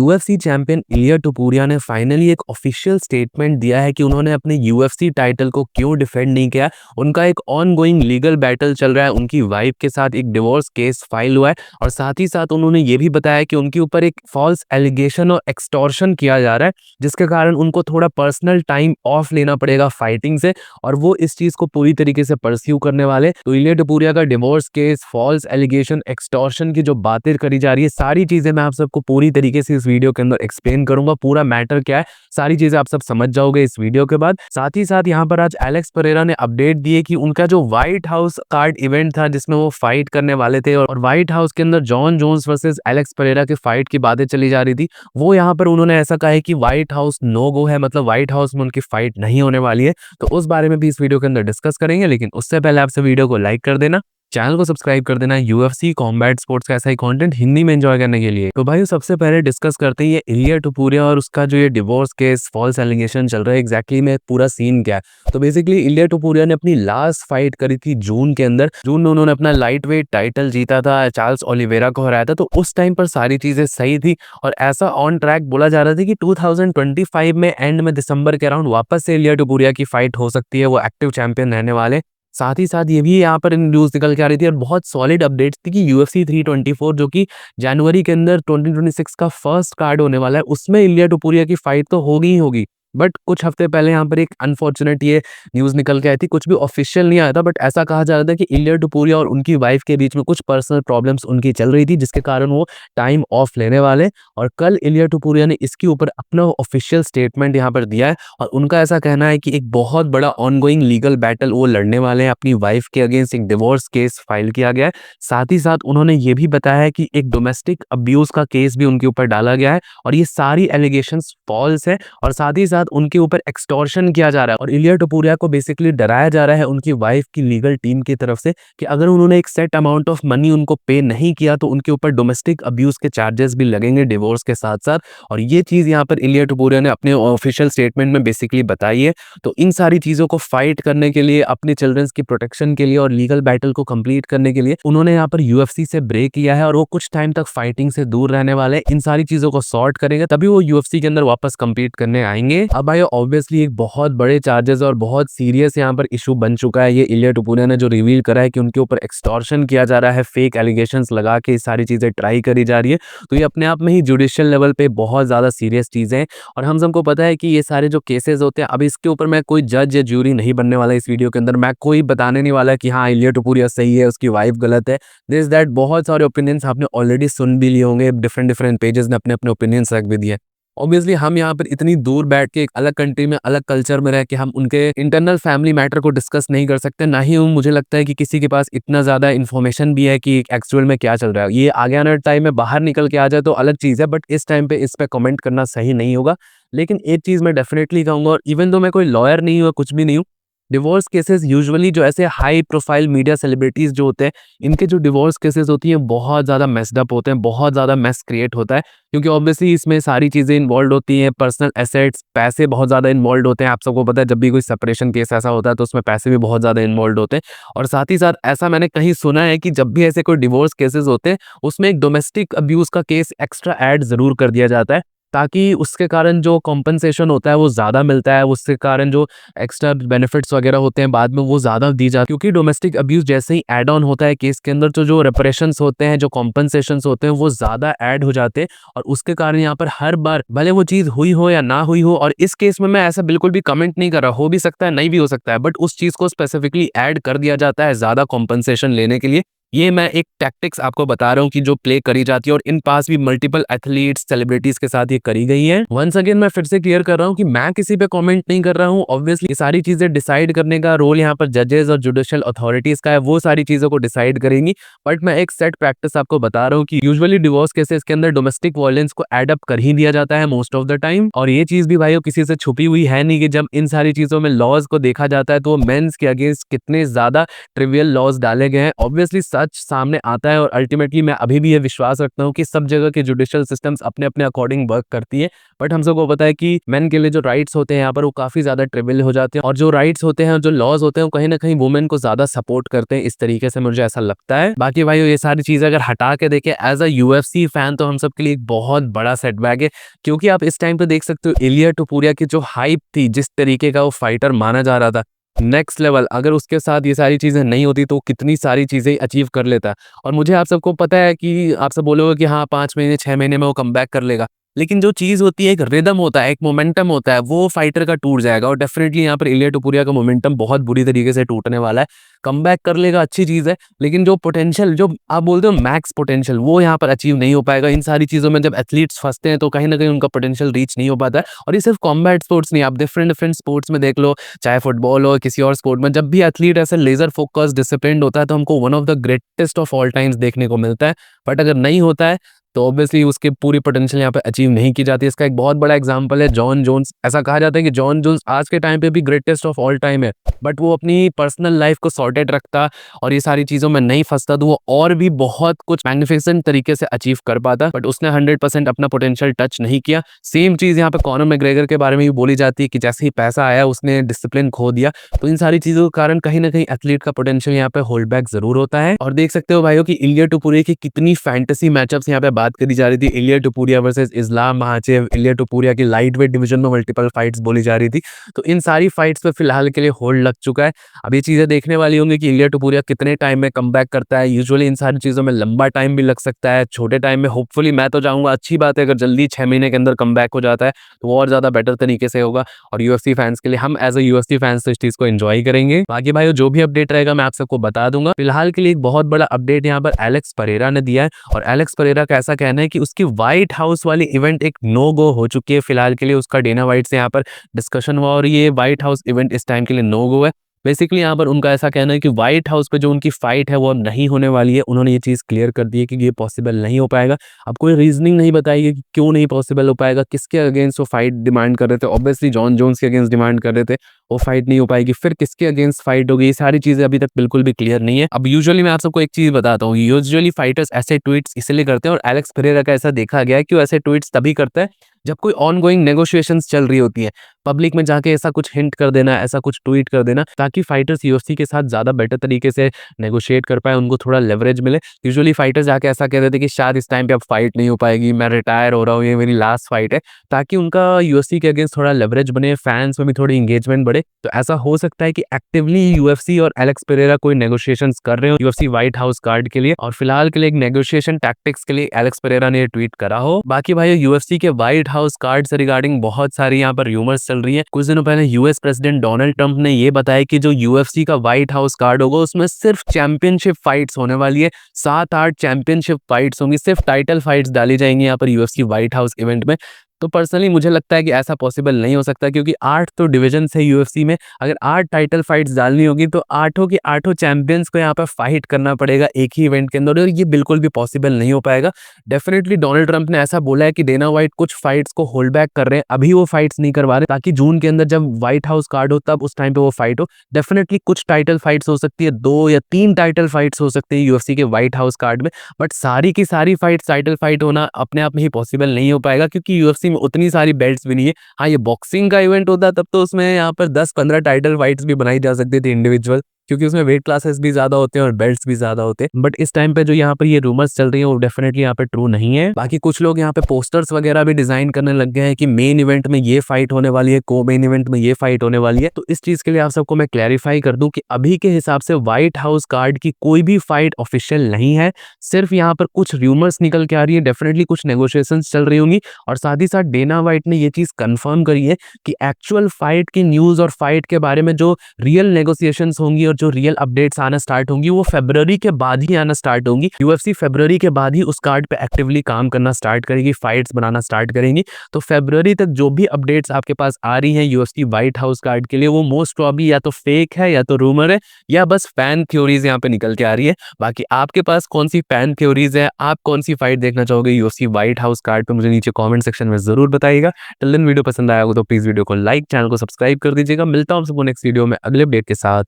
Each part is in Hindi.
यूएफसी चैंपियन इलिया टुपुरिया ने फाइनली एक ऑफिशियल स्टेटमेंट दिया है कि उन्होंने अपने यूएफसी टाइटल को क्यों डिफेंड नहीं किया। उनका एक ऑनगोइंग लीगल बैटल चल रहा है, उनकी वाइफ के साथ एक डिवोर्स केस फाइल हुआ है और साथ ही साथ उन्होंने ये भी बताया कि उनके ऊपर एक फॉल्स एलिगेशन और एक्सटॉर्शन किया जा रहा है, जिसके कारण उनको थोड़ा पर्सनल टाइम ऑफ लेना पड़ेगा फाइटिंग से और वो इस चीज को पूरी तरीके से परस्यू करने वाले। तो इलिया टुपुरिया का divorce case, false allegation, extortion की जो बातें करी जा रही है, सारी चीजें मैं आप सबको पूरी तरीके से इस वीडियो के अंदर एक्सप्लेन करूंगा। पूरा मैटर क्या है, सारी चीजें आप सब समझ जाओगे इस वीडियो के बाद। साथ ही साथ यहाँ पर आज एलेक्स परेरा ने अपडेट दी है कि उनका जो व्हाइट हाउस कार्ड इवेंट था जिसमें वो फाइट करने वाले थे और व्हाइट हाउस के अंदर Jon Jones versus Alex Pereira के फाइट की बातें चली जा रही थी, वो यहाँ पर उन्होंने ऐसा कहा है कि व्हाइट हाउस नो गो है, मतलब व्हाइट हाउस में उनकी फाइट नहीं होने वाली है। तो उस बारे में भी इस वीडियो के अंदर डिस्कस करेंगे, लेकिन उससे पहले आपसे वीडियो को लाइक कर देना, चैनल को सब्सक्राइब कर देना यूएफसी कॉम्बैट स्पोर्ट्स का ऐसा ही कंटेंट हिंदी में एंजॉय करने के लिए। तो भाई सबसे पहले डिस्कस करते हैं ये इलिया टुपुरिया और उसका जो ये डिवोर्स केस, फॉल्स एलिगेशन चल रहा है, एग्जैक्टली में पूरा सीन क्या है। तो बेसिकली इलिया टुपुरिया ने अपनी लास्ट फाइट करी थी जून के अंदर। जून में उन्होंने अपना लाइट वेट टाइटल जीता था, चार्ल्स ओलिवेरा को हराया था। तो उस टाइम पर सारी चीजें सही थी और ऐसा ऑन ट्रैक बोला जा रहा था कि 2025 में एंड में दिसंबर के अराउंड वापस से इलिया टुपुरिया की फाइट हो सकती है, वो एक्टिव चैंपियन रहने वाले। साथ ही साथ ये भी यहाँ पर न्यूज निकल के आ रही थी और बहुत सॉलिड अपडेट्स थी कि यूएफसी 324 जो कि जनवरी के अंदर 2026 का फर्स्ट कार्ड होने वाला है, उसमें इलिया टुपुरिया की फाइट तो होगी ही होगी। बट कुछ हफ्ते पहले यहाँ पर एक अनफॉर्चुनेट ये न्यूज निकल के आई थी, कुछ भी ऑफिशियल नहीं आया था, बट ऐसा कहा जा रहा था कि इलिया टुपुरिया और उनकी वाइफ के बीच में कुछ पर्सनल प्रॉब्लम्स उनकी चल रही थी, जिसके कारण वो टाइम ऑफ लेने वाले। और कल इलिया टुपुरिया ने इसके ऊपर अपना ऑफिशियल स्टेटमेंट यहाँ पर दिया है और उनका ऐसा कहना है कि एक बहुत बड़ा ऑनगोइंग लीगल बैटल वो लड़ने वाले हैं, अपनी वाइफ के अगेंस्ट एक डिवोर्स केस फाइल किया गया है। साथ ही साथ उन्होंने ये भी बताया है कि एक डोमेस्टिक अब्यूज का केस भी उनके ऊपर डाला गया है और ये सारी एलिगेशंस फॉल्स है और साथ ही साथ उनके ऊपर एक्सटॉर्शन किया जा रहा है और इलिया टुपुरिया को बेसिकली डराया जा रहा है उनकी वाइफ की लीगल टीम की तरफ से कि अगर उन्होंने एक सेट अमाउंट ऑफ मनी उनको पे नहीं किया तो उनके ऊपर डोमेस्टिक अब्यूज के चार्जेस भी लगेंगे डिवोर्स के साथ साथ। और ये चीज यहाँ पर इलिया टुपुरिया ने अपने ऑफिशियल स्टेटमेंट में बेसिकली बताई है। तो इन सारी चीजों को फाइट करने के लिए, अपने चिल्ड्रंस की प्रोटेक्शन के लिए और लीगल बैटल को कंप्लीट करने के लिए उन्होंने यहाँ पर यूएफसी से ब्रेक किया है और वो कुछ टाइम तक फाइटिंग से दूर रहने वाले। इन सारी चीजों को सॉर्ट करेंगे तभी वो यूएफसी के अंदर वापस कंपीट करने आएंगे। अब भाई ऑब्वियसली एक बहुत बड़े चार्जेस और बहुत सीरियस यहाँ पर इशू बन चुका है। ये इलिया टुपुरिया ने जो रिवील करा है कि उनके ऊपर एक्सटॉर्शन किया जा रहा है, फेक एलिगेशंस लगा के सारी चीजें ट्राई करी जा रही है, तो ये अपने आप में ही जुडिशियल लेवल पे बहुत ज्यादा सीरियस चीजें हैं। और हम सबको पता है कि ये सारे जो केसेस होते हैं, अब इसके ऊपर मैं कोई जज या ज्यूरी नहीं बनने वाला इस वीडियो के अंदर। मैं कोई बताने नहीं वाला कि हाँ इलिया टुपुरिया सही है, उसकी वाइफ गलत है, दिस दैट। बहुत सारे ओपिनियंस आपने ऑलरेडी सुन भी लिए होंगे, डिफरेंट पेजेस ने अपने अपने ओपिनियंस रख भी दिए। ऑब्वियसली हम यहाँ पर इतनी दूर बैठ के एक अलग कंट्री में, अलग कल्चर में रह के हम उनके इंटरनल फैमिली मैटर को डिस्कस नहीं कर सकते, ना ही मुझे लगता है कि किसी के पास इतना ज्यादा इन्फॉर्मेशन भी है कि एक्चुअल में क्या चल रहा है। ये आगे आने टाइम में बाहर निकल के आ जाए तो अलग चीज है, बट इस टाइम पे इस पे कमेंट करना सही नहीं होगा। लेकिन एक चीज मैं डेफिनेटली कहूंगा, और इवन दो मैं कोई लॉयर नहीं हूँ, कुछ भी नहीं हूँ, डिवोर्स केसेस यूजुअली जो ऐसे हाई प्रोफाइल मीडिया सेलिब्रिटीज जो होते हैं, इनके जो डिवोर्स केसेस होती हैं बहुत ज़्यादा मेस्ड अप होते हैं, बहुत ज़्यादा मेस क्रिएट होता है, क्योंकि ऑब्वियसली इसमें सारी चीज़ें इन्वॉल्व होती हैं, पर्सनल एसेट्स, पैसे बहुत ज़्यादा इन्वॉल्व होते हैं। आप सबको पता है जब भी कोई सेपरेशन केस ऐसा होता है तो उसमें पैसे भी बहुत ज़्यादा इन्वॉल्व होते हैं। और साथ ही साथ ऐसा मैंने कहीं सुना है कि जब भी ऐसे कोई डिवोर्स केसेस होते हैं उसमें एक डोमेस्टिक अब्यूज़ का केस एक्स्ट्रा ऐड ज़रूर कर दिया जाता है, ताकि उसके कारण जो कॉम्पनसेशन होता है वो ज़्यादा मिलता है, उसके कारण जो एक्स्ट्रा बेनिफिट्स वगैरह होते हैं बाद में वो ज़्यादा दी जाती है। क्योंकि डोमेस्टिक अब्यूज़ जैसे ही ऐड ऑन होता है केस के अंदर तो जो रेपरेशंस होते हैं, जो कॉम्पनसेशंस होते हैं वो ज़्यादा ऐड हो जाते हैं और उसके कारण यहाँ पर हर बार भले वो चीज़ हुई हो या ना हुई हो, और इस केस में मैं ऐसा बिल्कुल भी कमेंट नहीं कर रहा, हो भी सकता है नहीं भी हो सकता है, बट उस चीज़ को स्पेसिफिकली ऐड कर दिया जाता है ज़्यादा कॉम्पनसेशन लेने के लिए। ये मैं एक टैक्टिक्स आपको बता रहा हूँ कि जो प्ले करी जाती है और इन पास भी मल्टीपल एथलीट्स, सेलिब्रिटीज के साथ ये करी गई है। वंस अगेन मैं फिर से क्लियर कर रहा हूँ कि मैं किसी पे कमेंट नहीं कर रहा हूँ। ऑब्वियसली ये सारी चीजें डिसाइड करने का रोल यहाँ पर जजेस और जुडिशियल अथॉरिटीज का है, वो सारी चीजों को डिसाइड करेंगी। बट मैं एक सेट प्रैक्टिस आपको बता रहा हूँ कि यूजुअली डिवोर्स केसेस के अंदर डोमेस्टिक वायलेंस को एड अप कर ही दिया जाता है मोस्ट ऑफ द टाइम। और ये चीज भी भाई किसी से छुपी हुई है नहीं कि जब इन सारी चीजों में लॉज को देखा जाता है तो मेंस के अगेंस्ट कितने ज्यादा ट्रिवियल लॉज डाले गए हैं। ऑब्वियसली सच सामने आता है और अल्टीमेटली मैं अभी भी ये विश्वास रखता हूँ कि सब जगह के जुडिशियल सिस्टम्स अपने-अपने अकॉर्डिंग वर्क करती है। बट हम सबको पता है कि मेन के लिए जो राइट्स होते हैं यहाँ पर वो काफ़ी ज़्यादा ट्रिवियल हो जाते हैं और जो राइट्स होते हैं, जो लॉज़ होते हैं, वो कहीं न कहीं वुमेन को ज़्यादा सपोर्ट करते हैं, इस तरीके से मुझे ऐसा लगता है। बाकी भाइयों ये सारी चीज़ें अगर हटा के देखें एज़ अ यूएफसी फैन तो हम सबके लिए एक बहुत बड़ा सेटबैक है, क्योंकि आप इस टाइम पे देख सकते हो इलिया टुपुरिया की जो हाइप थी, जिस तरीके का वो फाइटर माना जा रहा था, नेक्स्ट लेवल, अगर उसके साथ ये सारी चीज़ें नहीं होती तो कितनी सारी चीज़ें अचीव कर लेता। और मुझे आप सबको पता है कि आप सब बोलोगे कि हाँ 5 महीने 6 महीने में वो कमबैक कर लेगा। लेकिन जो चीज़ होती है, एक रिदम होता है, एक मोमेंटम होता है, वो फाइटर का टूट जाएगा और डेफिनिटली यहाँ पर इलिया टुपुरिया का मोमेंटम बहुत बुरी तरीके से टूटने वाला है। कमबैक कर लेगा, अच्छी चीज़ है, लेकिन जो पोटेंशियल, जो आप बोलते हो मैक्स पोटेंशियल, वो यहाँ पर अचीव नहीं हो पाएगा। इन सारी चीज़ों में जब एथलीट्स फँसते हैं तो कहीं न कहीं उनका पोटेंशियल रीच नहीं हो पाता है। और ये सिर्फ कॉम्बैट स्पोर्ट्स नहीं, आप डिफरेंट स्पोर्ट्स में देख लो, चाहे फुटबॉल हो, किसी और स्पोर्ट में, जब भी एथलीट ऐसे लेज़र फोकस्ड डिसिप्लिन्ड होता है तो हमको one of the greatest of all times देखने को मिलता है। बट अगर नहीं होता है तो ऑब्वियसली उसकी पूरी पोटेंशियल यहाँ पे अचीव नहीं की जाती। इसका एक बहुत बड़ा एग्जांपल है जॉन जोन्स। ऐसा कहा जाता है कि जॉन जोन्स आज के टाइम पे भी ग्रेटेस्ट ऑफ ऑल टाइम है, बट वो अपनी पर्सनल लाइफ को सॉर्टेड रखता और ये सारी चीज़ों में नहीं फँसता तो वो और भी बहुत कुछ मैग्निफिसेंट तरीके से अचीव कर पाता, बट उसने 100% अपना पोटेंशियल टच नहीं किया। सेम चीज़ यहाँ पे कॉनर मैग्रेगर के बारे में भी बोली जाती है कि जैसे ही पैसा आया उसने डिसिप्लिन खो दिया। तो इन सारी चीज़ों के कारण कहीं न कहीं एथलीट का पोटेंशियल यहाँ पे होल्ड बैक ज़रूर होता है। और देख सकते हो भाइयों कि इलिया टुपुरिया की कितनी फैंटेसी मैचअप्स यहाँ पे बात करी जा रही थी। इलिया टुपुरिया वर्सेस इस्लाम महाचेव, इलिया टुपुरिया की लाइट वेट डिवीजन में मल्टीपल फाइट्स बोली जा रही थी। तो इन सारी फाइट्स पे फिलहाल के लिए होल्ड लग चुका है। अब ये चीज़ें देखने वाली होंगी कि इलिया टुपुरिया कितने टाइम में कमबैक करता है। यूजुअली इन सारी चीज़ों में लंबा टाइम भी लग सकता है, छोटे टाइम में होपफुली मैं तो चाहूँगा, अच्छी बात है अगर जल्दी 6 महीने के अंदर कमबैक हो जाता है तो वो और ज़्यादा बेटर तरीके से होगा और यूएफसी फैंस के लिए, हम एज़ अ यूएफसी फैंस तो इस चीज़ को एन्जॉय करेंगे। बाकी भाइयों जो भी अपडेट रहेगा मैं आप सबको बता दूँगा। फिलहाल के लिए एक बहुत बड़ा अपडेट यहाँ पर एलेक्स परेरा ने दिया है और एलेक्स परेरा का ऐसा कहना है कि उसकी व्हाइट हाउस वाली इवेंट एक नो गो हो चुकी है। फिलहाल के लिए उसका डेना व्हाइट से यहाँ पर डिस्कशन हुआ और ये व्हाइट हाउस इवेंट इस टाइम के लिए नो गो है। बेसिकली यहाँ पर उनका ऐसा कहना है कि व्हाइट हाउस पे जो उनकी फाइट है वो अब नहीं होने वाली है। उन्होंने ये चीज़ क्लियर कर दी है कि ये पॉसिबल नहीं हो पाएगा। अब कोई रीजनिंग नहीं बताई है कि क्यों नहीं पॉसिबल हो पाएगा, किसके अगेंस्ट वो फाइट डिमांड कर रहे थे। ऑब्वियसली जॉन जोन्स के अगेंस्ट डिमांड कर रहे थे, वो फाइट नहीं हो पाएगी। फिर किसके अगेंस्ट फाइट होगी, ये सारी चीज़ें अभी तक बिल्कुल भी क्लियर नहीं है। अब यूजुअली मैं आप सबको एक चीज़ बताता हूँ, यूजुअली फाइटर्स ऐसे ट्वीट्स इसलिए करते हैं और एलेक्स परेरा का ऐसा देखा गया है कि वो ऐसे ट्वीट्स तभी करता है जब कोई ऑनगोइंग नेगोशिएशंस चल रही होती है। पब्लिक में जाके ऐसा कुछ हिंट कर देना, ऐसा कुछ ट्वीट कर देना ताकि फाइटर्स यूएफसी के साथ ज़्यादा बेटर तरीके से नेगोशिएट कर पाए, उनको थोड़ा लेवरेज मिले। यूजुअली फाइटर्स जाके ऐसा कह देते हैं कि शायद इस टाइम पे अब फाइट नहीं हो पाएगी, मैं रिटायर हो रहा हूँ, ये मेरी लास्ट फाइट है, ताकि उनका यूएफसी के अगेंस्ट थोड़ा लेवरेज बने, फैंस में भी थोड़ी एंगेजमेंट बढ़े। तो ऐसा हो सकता है कि एक्टिवली यूएफसी और एलेक्स पेरेरा कोई नेगोशिएशंस कर रहे हो यूएफसी व्हाइट हाउस कार्ड के लिए और फिलहाल के लिए एक नेगोशिएशन टैक्टिक्स के लिए एलेक्स पेरेरा ने ट्वीट करा हो। बाकी भाई यूएफसी के व्हाइट हाउस कार्ड से रिगार्डिंग बहुत सारी यहाँ पर र्यूमर्स चल रही है। कुछ दिनों पहले यूएस प्रेसिडेंट डोनाल्ड ट्रंप ने ये बताया कि जो यूएफसी का व्हाइट हाउस कार्ड होगा उसमें सिर्फ चैंपियनशिप फाइट्स होने वाली है। 7-8 चैंपियनशिप फाइट्स होंगी, सिर्फ टाइटल फाइट्स डाली जाएंगी यहाँ पर यूएफसी व्हाइट हाउस इवेंट में। तो पर्सनली मुझे लगता है कि ऐसा पॉसिबल नहीं हो सकता, क्योंकि 8 तो डिविजन्स है यूएफसी में। अगर 8 टाइटल फाइट्स डालनी होगी तो 8 की 8 चैंपियंस को यहाँ पर फाइट करना पड़ेगा एक ही इवेंट के अंदर और ये बिल्कुल भी पॉसिबल नहीं हो पाएगा। डेफिनेटली डोनाल्ड ट्रंप ने ऐसा बोला है कि डेना व्हाइट कुछ फाइट्स को होल्ड बैक कर रहे हैं, अभी वो फाइट्स नहीं करवा रहे ताकि जून के अंदर जब व्हाइट हाउस कार्ड हो तब उस टाइम पे वो फाइट हो। डेफिनेटली कुछ टाइटल फाइट्स हो सकती है, 2 या 3 टाइटल फाइट्स हो सकती है यूएफसी के व्हाइट हाउस कार्ड में, बट सारी की सारी फाइट्स टाइटल फाइट होना अपने आप में ही पॉसिबल नहीं हो पाएगा, क्योंकि यूएफसी में उतनी सारी बेल्ट्स भी नहीं है। हाँ, ये बॉक्सिंग का इवेंट होता तब तो उसमें यहाँ पर 10-15 टाइटल फाइट्स भी बनाई जा सकती थी इंडिविजुअल, क्योंकि उसमें वेट क्लासेस भी ज्यादा होते हैं और बेल्ट्स भी ज्यादा होते हैं। बट इस टाइम पे जो यहाँ पर ये रूमर्स चल रही है वो डेफिनेटली यहाँ पे ट्रू नहीं है। बाकी कुछ लोग यहाँ पे पोस्टर्स वगैरह भी डिजाइन करने लग गए हैं कि मेन इवेंट में ये फाइट होने वाली है, को मेन इवेंट में ये फाइट होने वाली है। तो इस चीज के लिए आप सबको मैं क्लैरिफाई कर दूं कि अभी के हिसाब से व्हाइट हाउस कार्ड की कोई भी फाइट ऑफिशियल नहीं है, सिर्फ यहाँ पर कुछ रूमर्स निकल के आ रही है। डेफिनेटली कुछ नेगोशिएशंस चल रही होंगी और साथ ही साथ डेना व्हाइट ने ये चीज कंफर्म करी है कि एक्चुअल फाइट की न्यूज और फाइट के बारे में जो रियल नेगोशिएशंस होंगी और जो रियल अपडेट्स आना स्टार्ट होंगी वो फरवरी के बाद ही आना स्टार्ट होंगी। यूएफसी फरवरी के बाद ही उस कार्ड पे एक्टिवली काम करना स्टार्ट करेगी, फाइट्स बनाना स्टार्ट करेंगी। तो फरवरी तक जो भी अपडेट्स आपके पास आ रही हैं यूएफसी व्हाइट हाउस कार्ड के लिए वो मोस्ट प्रॉबली या तो फेक है या तो रूमर है या बस फैन थ्योरीज यहाँ पे निकल के आ रही है। बाकी आपके पास कौन सी फैन थ्योरीज है, आप कौन सी फाइट देखना चाहोगे यूएफसी व्हाइट हाउस कार्ड पे, मुझे नीचे कमेंट सेक्शन में जरूर बताइएगा। टिल देन वीडियो पसंद आया हो तो प्लीज वीडियो को लाइक, चैनल को सब्सक्राइब कर दीजिएगा। मिलता हूं सबको नेक्स्ट वीडियो में अगले अपडेट के साथ।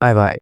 Bye bye.